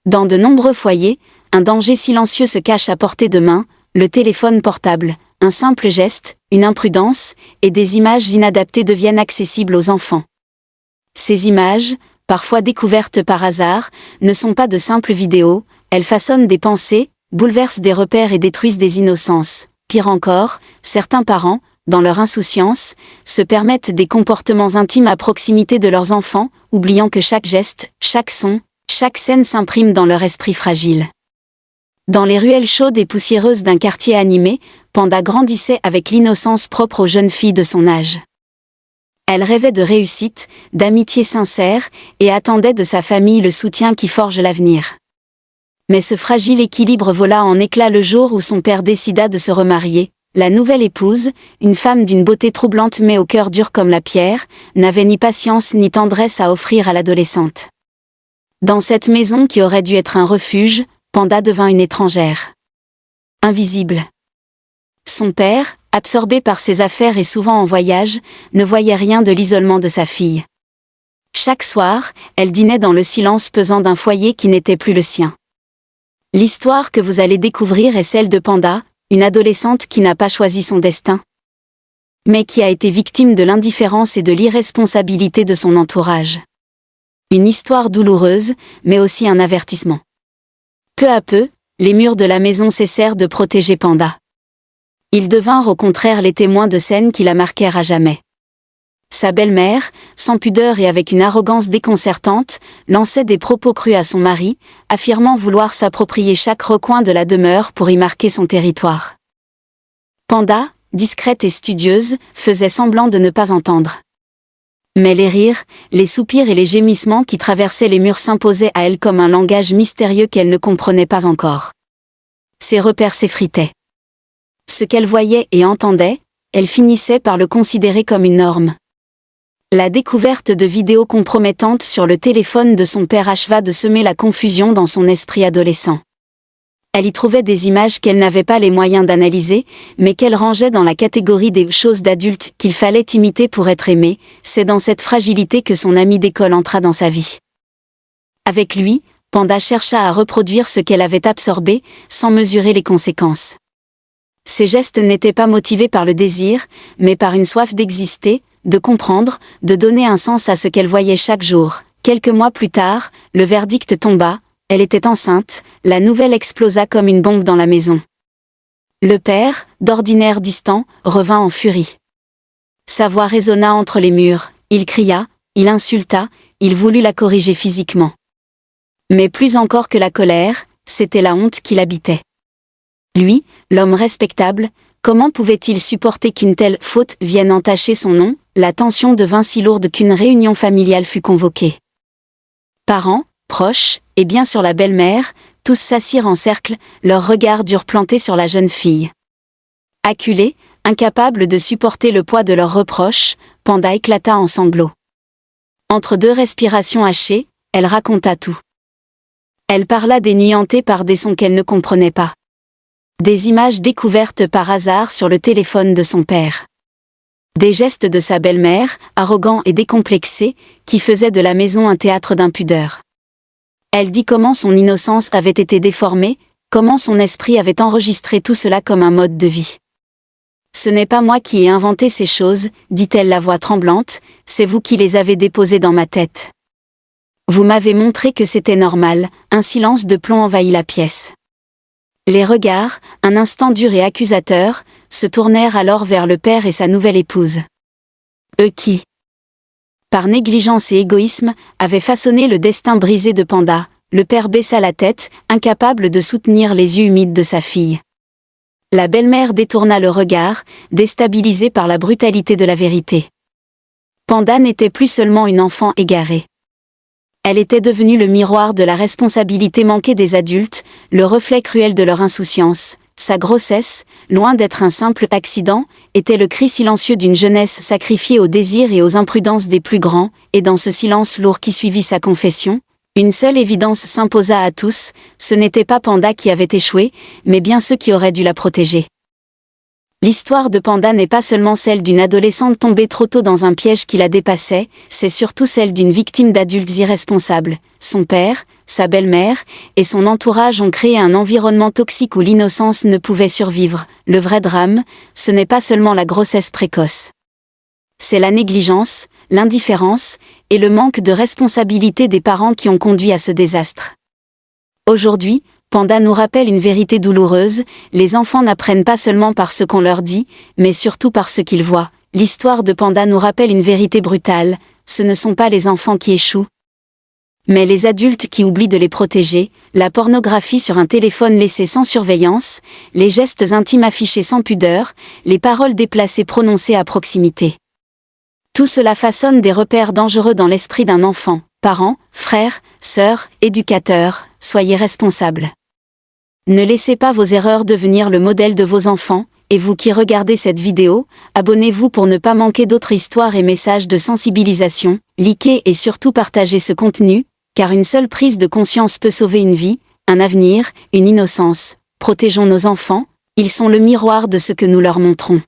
Dans de nombreux foyers, un danger silencieux se cache à portée de main, le téléphone portable. Un simple geste, une imprudence, et des images inadaptées deviennent accessibles aux enfants. Ces images, parfois découvertes par hasard, ne sont pas de simples vidéos, elles façonnent des pensées, bouleversent des repères et détruisent des innocences. Pire encore, certains parents, dans leur insouciance, se permettent des comportements intimes à proximité de leurs enfants, oubliant que chaque geste, chaque son, chaque scène s'imprime dans leur esprit fragile. Dans les ruelles chaudes et poussiéreuses d'un quartier animé, Panda grandissait avec l'innocence propre aux jeunes filles de son âge. Elle rêvait de réussite, d'amitié sincère, et attendait de sa famille le soutien qui forge l'avenir. Mais ce fragile équilibre vola en éclats le jour où son père décida de se remarier. La nouvelle épouse, une femme d'une beauté troublante mais au cœur dur comme la pierre, n'avait ni patience ni tendresse à offrir à l'adolescente. Dans cette maison qui aurait dû être un refuge, Panda devint une étrangère. Invisible. Son père, absorbé par ses affaires et souvent en voyage, ne voyait rien de l'isolement de sa fille. Chaque soir, elle dînait dans le silence pesant d'un foyer qui n'était plus le sien. L'histoire que vous allez découvrir est celle de Panda, une adolescente qui n'a pas choisi son destin, mais qui a été victime de l'indifférence et de l'irresponsabilité de son entourage. Une histoire douloureuse, mais aussi un avertissement. Peu à peu, les murs de la maison cessèrent de protéger Panda. Ils devinrent au contraire les témoins de scènes qui la marquèrent à jamais. Sa belle-mère, sans pudeur et avec une arrogance déconcertante, lançait des propos crus à son mari, affirmant vouloir s'approprier chaque recoin de la demeure pour y marquer son territoire. Panda, discrète et studieuse, faisait semblant de ne pas entendre. Mais les rires, les soupirs et les gémissements qui traversaient les murs s'imposaient à elle comme un langage mystérieux qu'elle ne comprenait pas encore. Ses repères s'effritaient. Ce qu'elle voyait et entendait, elle finissait par le considérer comme une norme. La découverte de vidéos compromettantes sur le téléphone de son père acheva de semer la confusion dans son esprit adolescent. Elle y trouvait des images qu'elle n'avait pas les moyens d'analyser, mais qu'elle rangeait dans la catégorie des choses d'adultes qu'il fallait imiter pour être aimé. C'est dans cette fragilité que son ami d'école entra dans sa vie. Avec lui, Panda chercha à reproduire ce qu'elle avait absorbé, sans mesurer les conséquences. Ses gestes n'étaient pas motivés par le désir, mais par une soif d'exister, de comprendre, de donner un sens à ce qu'elle voyait chaque jour. Quelques mois plus tard, le verdict tomba. Elle était enceinte, la nouvelle explosa comme une bombe dans la maison. Le père, d'ordinaire distant, revint en furie. Sa voix résonna entre les murs, il cria, il insulta, il voulut la corriger physiquement. Mais plus encore que la colère, c'était la honte qui l'habitait. Lui, l'homme respectable, comment pouvait-il supporter qu'une telle faute vienne entacher son nom? La tension devint si lourde qu'une réunion familiale fut convoquée. Parents, proches, et bien sûr la belle-mère, tous s'assirent en cercle, leurs regards durs plantés sur la jeune fille. Acculée, incapable de supporter le poids de leurs reproches, Panda éclata en sanglots. Entre deux respirations hachées, elle raconta tout. Elle parla des nuits hantées par des sons qu'elle ne comprenait pas. Des images découvertes par hasard sur le téléphone de son père. Des gestes de sa belle-mère, arrogants et décomplexés, qui faisaient de la maison un théâtre d'impudeur. Elle dit comment son innocence avait été déformée, comment son esprit avait enregistré tout cela comme un mode de vie. « Ce n'est pas moi qui ai inventé ces choses, dit-elle la voix tremblante, c'est vous qui les avez déposées dans ma tête. Vous m'avez montré que c'était normal. » Un silence de plomb envahit la pièce. Les regards, un instant durs et accusateurs, se tournèrent alors vers le père et sa nouvelle épouse. Eux qui, par négligence et égoïsme, avaient façonné le destin brisé de Panda. Le père baissa la tête, incapable de soutenir les yeux humides de sa fille. La belle-mère détourna le regard, déstabilisée par la brutalité de la vérité. Panda n'était plus seulement une enfant égarée. Elle était devenue le miroir de la responsabilité manquée des adultes, le reflet cruel de leur insouciance. Sa grossesse, loin d'être un simple accident, était le cri silencieux d'une jeunesse sacrifiée aux désirs et aux imprudences des plus grands, et dans ce silence lourd qui suivit sa confession, une seule évidence s'imposa à tous, ce n'était pas Panda qui avait échoué, mais bien ceux qui auraient dû la protéger. L'histoire de Panda n'est pas seulement celle d'une adolescente tombée trop tôt dans un piège qui la dépassait, c'est surtout celle d'une victime d'adultes irresponsables. Son père, sa belle-mère, et son entourage ont créé un environnement toxique où l'innocence ne pouvait survivre. Le vrai drame, ce n'est pas seulement la grossesse précoce. C'est la négligence, l'indifférence, et le manque de responsabilité des parents qui ont conduit à ce désastre. Aujourd'hui, Panda nous rappelle une vérité douloureuse, les enfants n'apprennent pas seulement par ce qu'on leur dit, mais surtout par ce qu'ils voient. L'histoire de Panda nous rappelle une vérité brutale, ce ne sont pas les enfants qui échouent, mais les adultes qui oublient de les protéger, la pornographie sur un téléphone laissé sans surveillance, les gestes intimes affichés sans pudeur, les paroles déplacées prononcées à proximité. Tout cela façonne des repères dangereux dans l'esprit d'un enfant. Parents, frères, sœurs, éducateurs, soyez responsables. Ne laissez pas vos erreurs devenir le modèle de vos enfants, et vous qui regardez cette vidéo, abonnez-vous pour ne pas manquer d'autres histoires et messages de sensibilisation, likez et surtout partagez ce contenu, car une seule prise de conscience peut sauver une vie, un avenir, une innocence. Protégeons nos enfants, ils sont le miroir de ce que nous leur montrons.